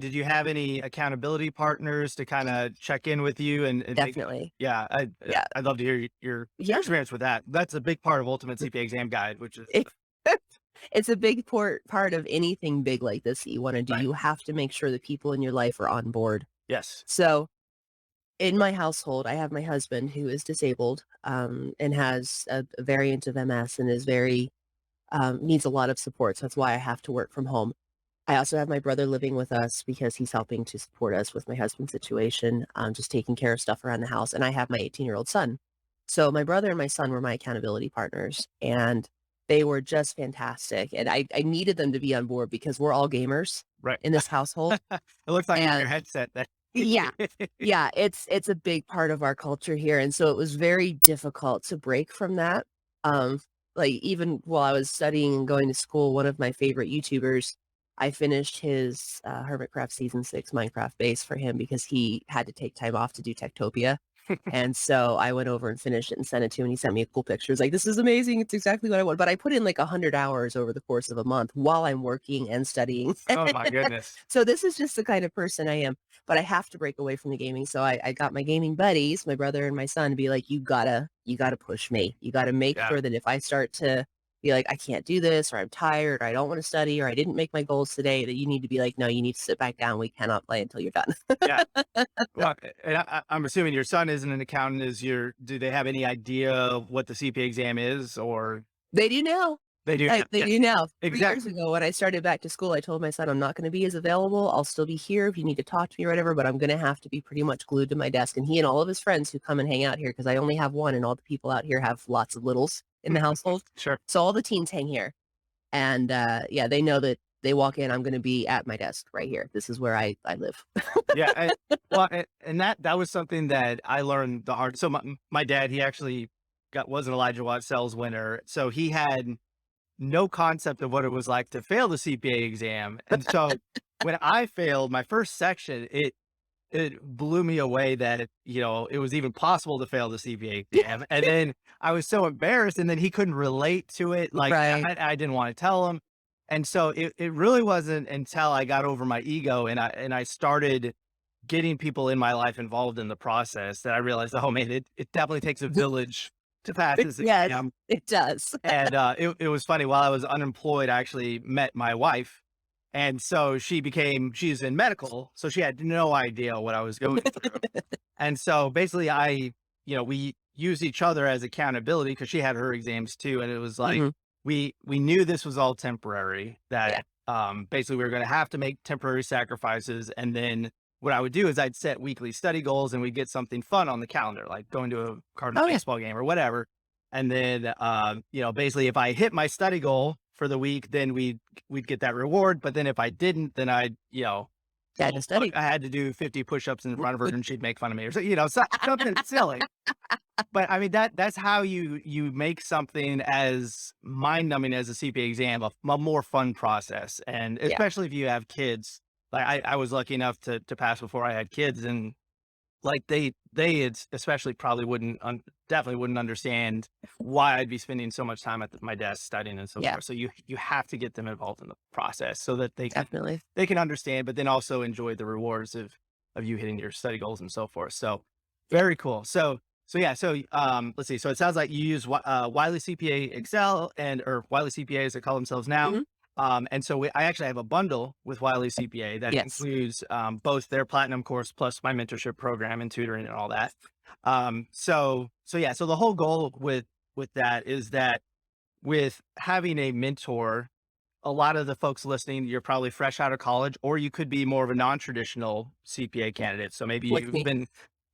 Did you have any accountability partners to kind of check in with you and make Definitely. yeah, Yeah. I'd love to hear your Yeah. experience with that. That's a big part of Ultimate CPA Exam Guide, which is It it's a big part of anything big like this that you wanna do. right. You have to make sure the people in your life are on board. Yes. So, in my household, I have my husband who is disabled, and has a variant of MS and is very needs a lot of support, so that's why I have to work from home. I also have my brother living with us because he's helping to support us with my husband's situation, just taking care of stuff around the house, and I have my 18-year-old son. So my brother and my son were my accountability partners, and they were just fantastic, and I needed them to be on board because we're all gamers Right. in this household, It looks like on your and headset that yeah. Yeah, it's a big part of our culture here, and so it was very difficult to break from that. Like, even while I was studying and going to school, one of my favorite YouTubers, I finished his, Hermitcraft Season 6 Minecraft base for him because he had to take time off to do Techtopia, and so I went over and finished it and sent it to him, and he sent me a cool picture. He's like, "This is amazing, it's exactly what I want," but I put in, like, 100 hours over the course of a month while I'm working and studying. oh my goodness. So this is just the kind of person I am, but I have to break away from the gaming. So I got my gaming buddies, my brother and my son, to be like, you gotta push me. You gotta make Yeah. sure that if I start to be like, I can't do this, or I'm tired, or I don't want to study, or I didn't make my goals today, that you need to be like, no, you need to sit back down. We cannot play until you're done. Yeah. Well, and I'm assuming your son isn't an accountant. Do they have any idea of what the CPA exam is, or They do now. they do? They Yeah, do now. 3 years exactly. ago, when I started back to school, I told my son, I'm not going to be as available. I'll still be here if you need to talk to me or whatever, but I'm going to have to be pretty much glued to my desk. And he and all of his friends who come and hang out here, because I only have one, and all the people out here have lots of littles in the household. Sure. So all the teens hang here. And yeah, they know that they walk in, I'm going to be at my desk right here. This is where I live. Yeah. Well, and that was something that I learned the hard. So my dad, he actually was an Elijah Watt Sells winner, so he had no concept of what it was like to fail the CPA exam. And so when I failed my first section, it blew me away that it was even possible to fail the CPA exam. And then I was so embarrassed, and then he couldn't relate to it. Like Right. I didn't want to tell him. And so it really wasn't until I got over my ego and I started getting people in my life involved in the process that I realized, oh man, it definitely takes a village to pass this Yes, exam. it does. And it was funny. While I was unemployed, I actually met my wife, and so she's in medical, so she had no idea what I was going through. And so basically we used each other as accountability because she had her exams too. And it was like, Mhm. we knew this was all temporary, Yeah. that basically we were going to have to make temporary sacrifices. And then what I would do is I'd set weekly study goals, and we'd get something fun on the calendar, like going to a Cardinal Oh, yeah. baseball game or whatever. And then, basically if I hit my study goal for the week, then we'd get that reward. But then if I didn't, then Yeah, to study. I had to do 50 push-ups in front of her, and she'd make fun of me, or something silly. But I mean, that's how you make something as mind-numbing as a CPA exam a more fun process. And Yeah. especially if you have kids. Like I was lucky enough to pass before I had kids, and like especially probably definitely wouldn't understand why I'd be spending so much time at my desk studying and so Yeah, forth. So you have to get them involved in the process so that definitely. they can understand, but then also enjoy the rewards of you hitting your study goals and so forth. So very cool. So yeah, so let's see. So it sounds like you use Wiley CPA Excel or Wiley CPA as they call themselves now. Mhm. And so I actually have a bundle with Wiley CPA that Yes. includes both their platinum course plus my mentorship program and tutoring and all that. So yeah, so the whole goal with that is that with having a mentor, a lot of the folks listening, you're probably fresh out of college, or you could be more of a non-traditional CPA candidate. So maybe Like you've me.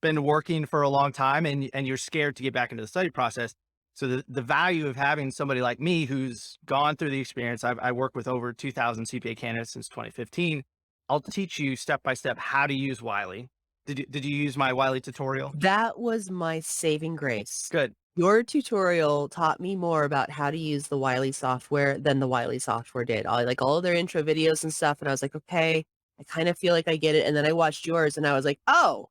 been working for a long time, and you're scared to get back into the study process. So the value of having somebody like me who's gone through the experience, I work with over 2,000 CPA candidates since 2015. I'll teach you step by step how to use Wiley. Did you use my Wiley tutorial? That was my saving grace. Good. Your tutorial taught me more about how to use the Wiley software than the Wiley software did. I like all of their intro videos and stuff, and I was like, "Okay, I kind of feel like I get it." And then I watched yours, and I was like, "Oh,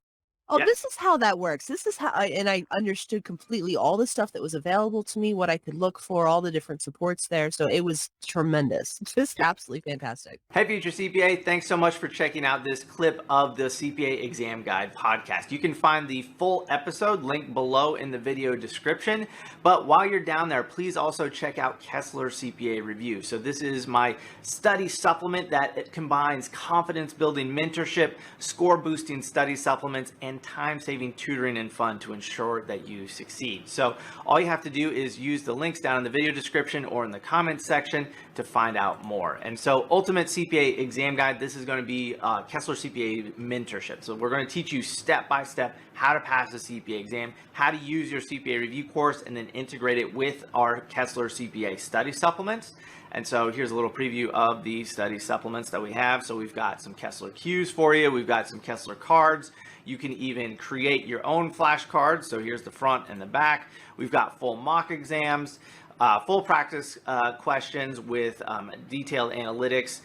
Oh, Yeah. this is how that works. This is how I understood completely all the stuff that was available to me, what I could look for, all the different supports there. So it was tremendous. Just absolutely fantastic. Hey, future CPA, thanks so much for checking out this clip of the CPA Exam Guide podcast. You can find the full episode linked below in the video description. But while you're down there, please also check out Kesler CPA Review. So this is my study supplement that it combines confidence building mentorship, score boosting study supplements, and time saving tutoring and fun to ensure that you succeed. So all you have to do is use the links down in the video description or in the comments section to find out more. And so Ultimate CPA Exam Guide, this is going to be Kesler CPA mentorship. So we're going to teach you step by step how to pass the CPA exam, how to use your CPA review course, and then integrate it with our Kesler CPA study supplements. And so here's a little preview of the study supplements that we have. So we've got some Kesler cues for you. We've got some Kesler cards. You can even create your own flashcards. So here's the front and the back. We've got full mock exams, full practice questions with detailed analytics.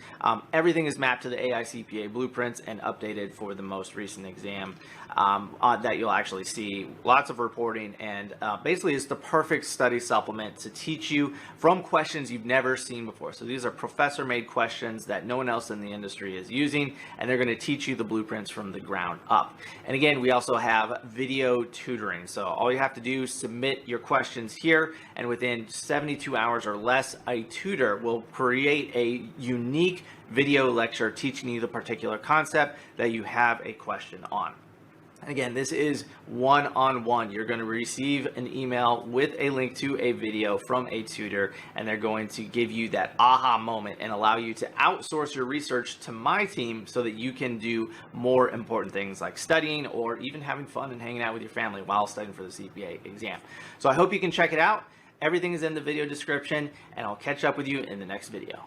Everything is mapped to the AICPA blueprints and updated for the most recent exam that you'll actually see. Lots of reporting, and basically it's the perfect study supplement to teach you from questions you've never seen before. So these are professor-made questions that no one else in the industry is using, and they're going to teach you the blueprints from the ground up. And again, we also have video tutoring. So all you have to do is submit your questions here, and within 72 hours or less, a tutor will create a unique video lecture teaching you the particular concept that you have a question on. Again, this is one-on-one. You're going to receive an email with a link to a video from a tutor, and they're going to give you that aha moment and allow you to outsource your research to my team so that you can do more important things like studying or even having fun and hanging out with your family while studying for the CPA exam. So I hope you can check it out. Everything is in the video description, and I'll catch up with you in the next video.